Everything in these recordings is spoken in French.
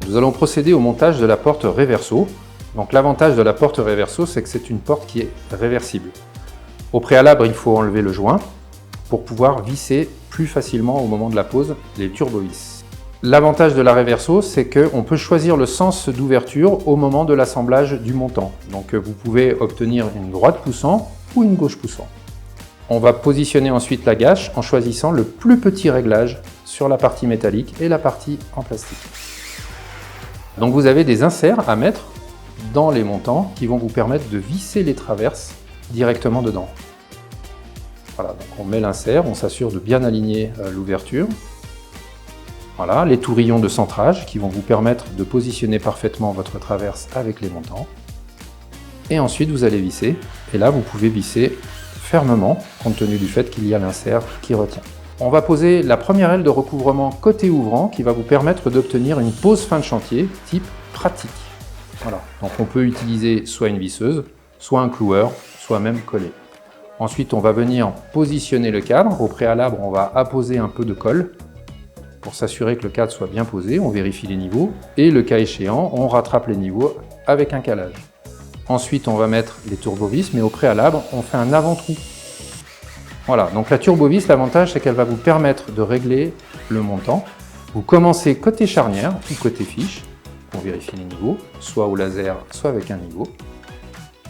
Nous allons procéder au montage de la porte Reverso. Donc l'avantage de la porte Reverso, c'est que c'est une porte qui est réversible. Au préalable, il faut enlever le joint pour pouvoir visser plus facilement au moment de la pose les turbovis. L'avantage de la Reverso, c'est qu'on peut choisir le sens d'ouverture au moment de l'assemblage du montant. Donc vous pouvez obtenir une droite poussant ou une gauche poussant. On va positionner ensuite la gâche en choisissant le plus petit réglage sur la partie métallique et la partie en plastique. Donc vous avez des inserts à mettre dans les montants qui vont vous permettre de visser les traverses directement dedans. Voilà, donc on met l'insert, on s'assure de bien aligner l'ouverture. Voilà, les tourillons de centrage qui vont vous permettre de positionner parfaitement votre traverse avec les montants. Et ensuite vous allez visser, et là vous pouvez visser fermement, compte tenu du fait qu'il y a l'insert qui retient. On va poser la première aile de recouvrement côté ouvrant qui va vous permettre d'obtenir une pose fin de chantier type pratique. Voilà, donc on peut utiliser soit une visseuse, soit un cloueur, soit même coller. Ensuite, on va venir positionner le cadre. Au préalable, on va apposer un peu de colle pour s'assurer que le cadre soit bien posé. On vérifie les niveaux et le cas échéant, on rattrape les niveaux avec un calage. Ensuite, on va mettre les turbovis, mais au préalable, on fait un avant-trou. Voilà, donc la turbovis, l'avantage, c'est qu'elle va vous permettre de régler le montant. Vous commencez côté charnière ou côté fiche. On vérifie les niveaux, soit au laser, soit avec un niveau.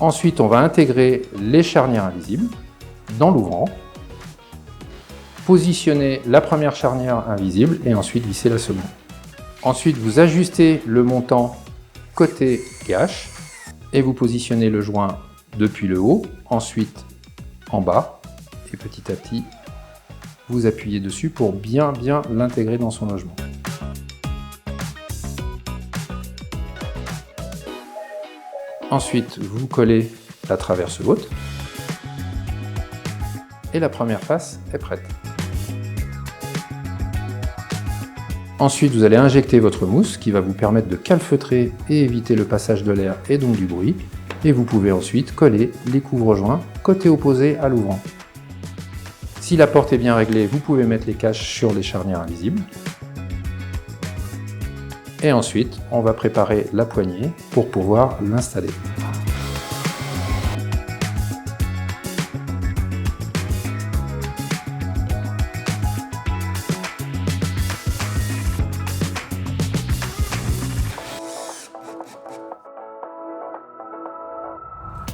Ensuite, on va intégrer les charnières invisibles dans l'ouvrant, positionner la première charnière invisible et ensuite visser la seconde. Ensuite, vous ajustez le montant côté gâche et vous positionnez le joint depuis le haut, ensuite en bas et petit à petit, vous appuyez dessus pour bien l'intégrer dans son logement. Ensuite, vous collez la traverse haute et la première face est prête. Ensuite, vous allez injecter votre mousse qui va vous permettre de calfeutrer et éviter le passage de l'air et donc du bruit. Et vous pouvez ensuite coller les couvre-joints côté opposé à l'ouvrant. Si la porte est bien réglée, vous pouvez mettre les caches sur les charnières invisibles. Et ensuite, on va préparer la poignée pour pouvoir l'installer.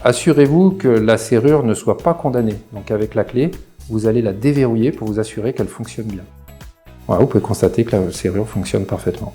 Assurez-vous que la serrure ne soit pas condamnée. Donc avec la clé, vous allez la déverrouiller pour vous assurer qu'elle fonctionne bien. Voilà, vous pouvez constater que la serrure fonctionne parfaitement.